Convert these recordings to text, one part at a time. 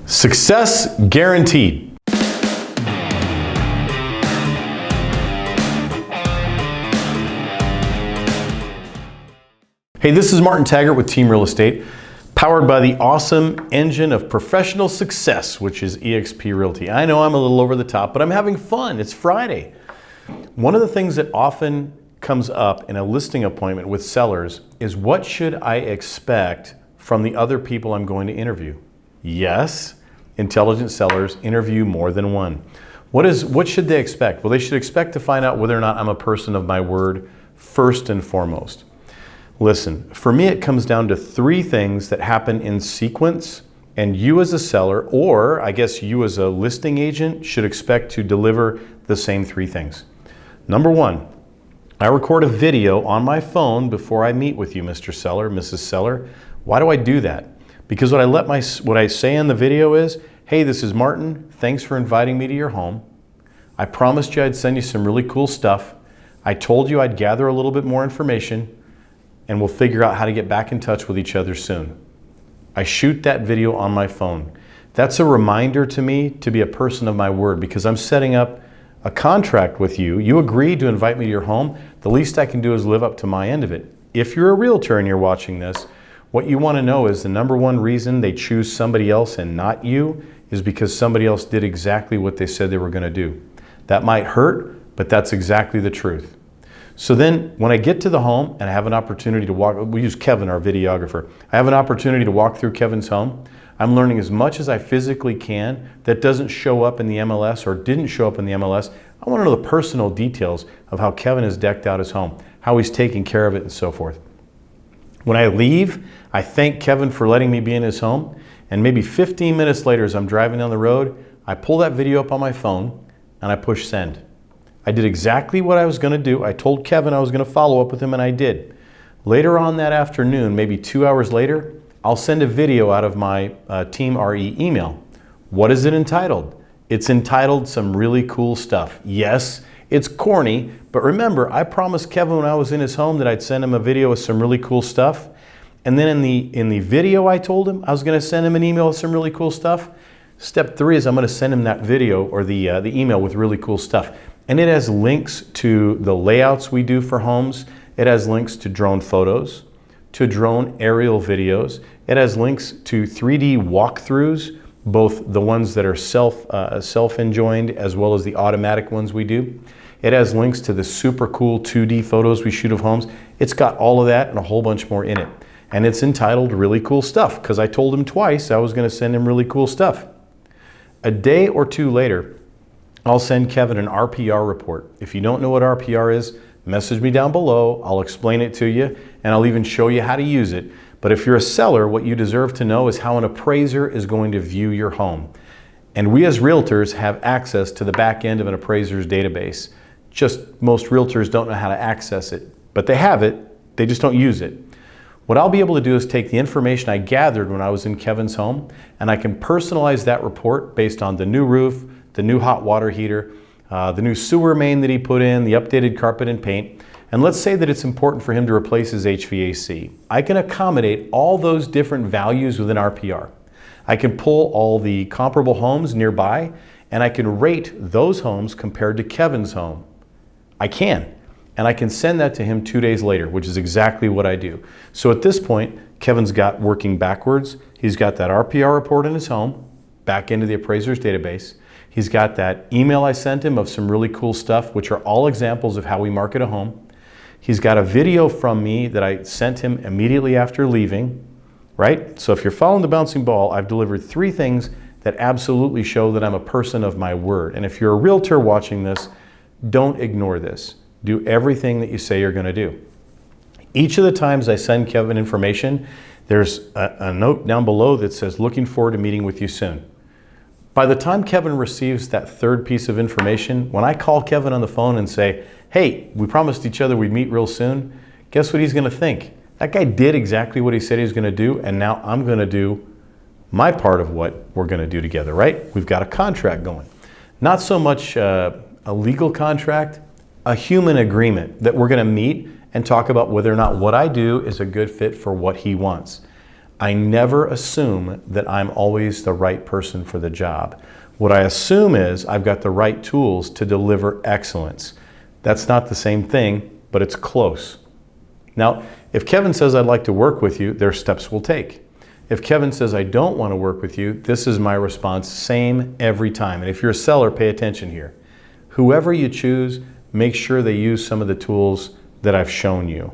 Success guaranteed. Hey, this is Martin Taggart with Team Real Estate, powered by the awesome engine of professional success, which is eXp Realty. I know I'm a little over the top, but I'm having fun. It's Friday. One of the things that often comes up in a listing appointment with sellers is, what should I expect from the other people I'm going to interview? Yes, intelligent sellers interview more than one. What should they expect? Well, they should expect to find out whether or not I'm a person of my word first and foremost. Listen, for me it comes down to three things that happen in sequence, and you as a seller, or I guess you as a listing agent, should expect to deliver the same three things. Number one, I record a video on my phone before I meet with you, Mr. Seller, Mrs. Seller. Why do I do that? Because what I say in the video is, hey, this is Martin. Thanks for inviting me to your home. I promised you I'd send you some really cool stuff. I told you I'd gather a little bit more information, and we'll figure out how to get back in touch with each other soon. I shoot that video on my phone. That's a reminder to me to be a person of my word, because I'm setting up a contract with you. You agreed to invite me to your home. The least I can do is live up to my end of it. If you're a realtor and you're watching this, what you want to know is the number one reason they choose somebody else and not you is because somebody else did exactly what they said they were going to do. That might hurt, but that's exactly the truth. So then when I get to the home and I have an opportunity to walk, we use Kevin, our videographer. I have an opportunity to walk through Kevin's home. I'm learning as much as I physically can that doesn't show up in the MLS or didn't show up in the MLS. I want to know the personal details of how Kevin has decked out his home, how he's taking care of it, and so forth. When I leave, I thank Kevin for letting me be in his home, and maybe 15 minutes later as I'm driving down the road, I pull that video up on my phone and I push send. I did exactly what I was going to do. I told Kevin I was going to follow up with him, and I did. Later on that afternoon, maybe 2 hours later, I'll send a video out of my Team RE email. What is it entitled? It's entitled Some Really Cool Stuff. Yes, it's corny, but remember, I promised Kevin when I was in his home that I'd send him a video with some really cool stuff. And then in the video I told him I was going to send him an email with some really cool stuff. Step 3 is I'm going to send him that video or the email with really cool stuff. And it has links to the layouts we do for homes. It has links to drone photos, to drone aerial videos. It has links to 3D walkthroughs, both the ones that are self-enjoined as well as the automatic ones we do. It has links to the super cool 2D photos we shoot of homes. It's got all of that and a whole bunch more in it. And it's entitled Really Cool Stuff, because I told him twice I was going to send him really cool stuff. A day or two later, I'll send Kevin an RPR report. If you don't know what RPR is, message me down below. I'll explain it to you, and I'll even show you how to use it. But if you're a seller, what you deserve to know is how an appraiser is going to view your home. And we as realtors have access to the back end of an appraiser's database. Just most realtors don't know how to access it, but they have it, they just don't use it. What I'll be able to do is take the information I gathered when I was in Kevin's home, and I can personalize that report based on the new roof, the new hot water heater, the new sewer main that he put in, the updated carpet and paint. And let's say that it's important for him to replace his HVAC. I can accommodate all those different values within RPR. I can pull all the comparable homes nearby, and I can rate those homes compared to Kevin's home. I can. And I can send that to him 2 days later, which is exactly what I do. So at this point, Kevin's got working backwards. He's got that RPR report in his home, back into the appraiser's database. He's got that email I sent him of some really cool stuff, which are all examples of how we market a home. He's got a video from me that I sent him immediately after leaving, right? So if you're following the bouncing ball, I've delivered 3 things that absolutely show that I'm a person of my word. And if you're a realtor watching this, don't ignore this. Do everything that you say you're going to do. Each of the times I send Kevin information, there's a note down below that says, looking forward to meeting with you soon. By the time Kevin receives that third piece of information, when I call Kevin on the phone and say, hey, we promised each other we'd meet real soon, guess what he's going to think? That guy did exactly what he said he was going to do, and now I'm going to do my part of what we're going to do together, right? We've got a contract going. Not so much a legal contract, a human agreement that we're going to meet and talk about whether or not what I do is a good fit for what he wants. I never assume that I'm always the right person for the job. What I assume is I've got the right tools to deliver excellence. That's not the same thing, but it's close. Now, if Kevin says I'd like to work with you, there are steps we'll take. If Kevin says I don't want to work with you, this is my response, same every time. And if you're a seller, pay attention here. Whoever you choose, make sure they use some of the tools that I've shown you.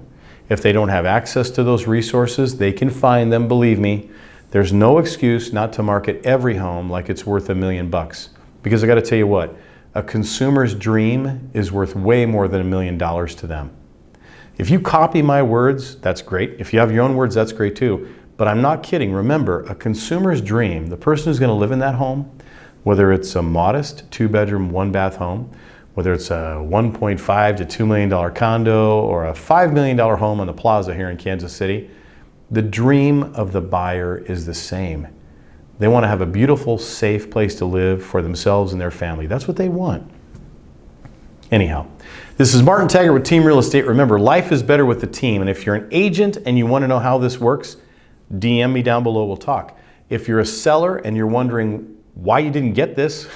If they don't have access to those resources, they can find them, believe me. There's no excuse not to market every home like it's worth $1 million. Because I got to tell you what, a consumer's dream is worth way more than $1 million to them. If you copy my words, that's great. If you have your own words, that's great too. But I'm not kidding. Remember, a consumer's dream, the person who's going to live in that home, whether it's a modest 2-bedroom, 1-bath home, whether it's a $1.5 to $2 million condo or a $5 million home on the plaza here in Kansas City, the dream of the buyer is the same. They want to have a beautiful, safe place to live for themselves and their family. That's what they want. Anyhow, this is Martin Taggart with Team Real Estate. Remember, life is better with the team. And if you're an agent and you want to know how this works, DM me down below, we'll talk. If you're a seller and you're wondering why you didn't get this,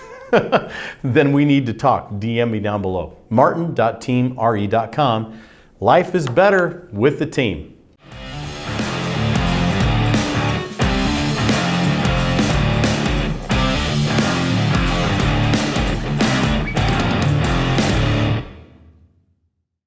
then we need to talk. DM me down below. martin.teamre.com. Life is better with the team.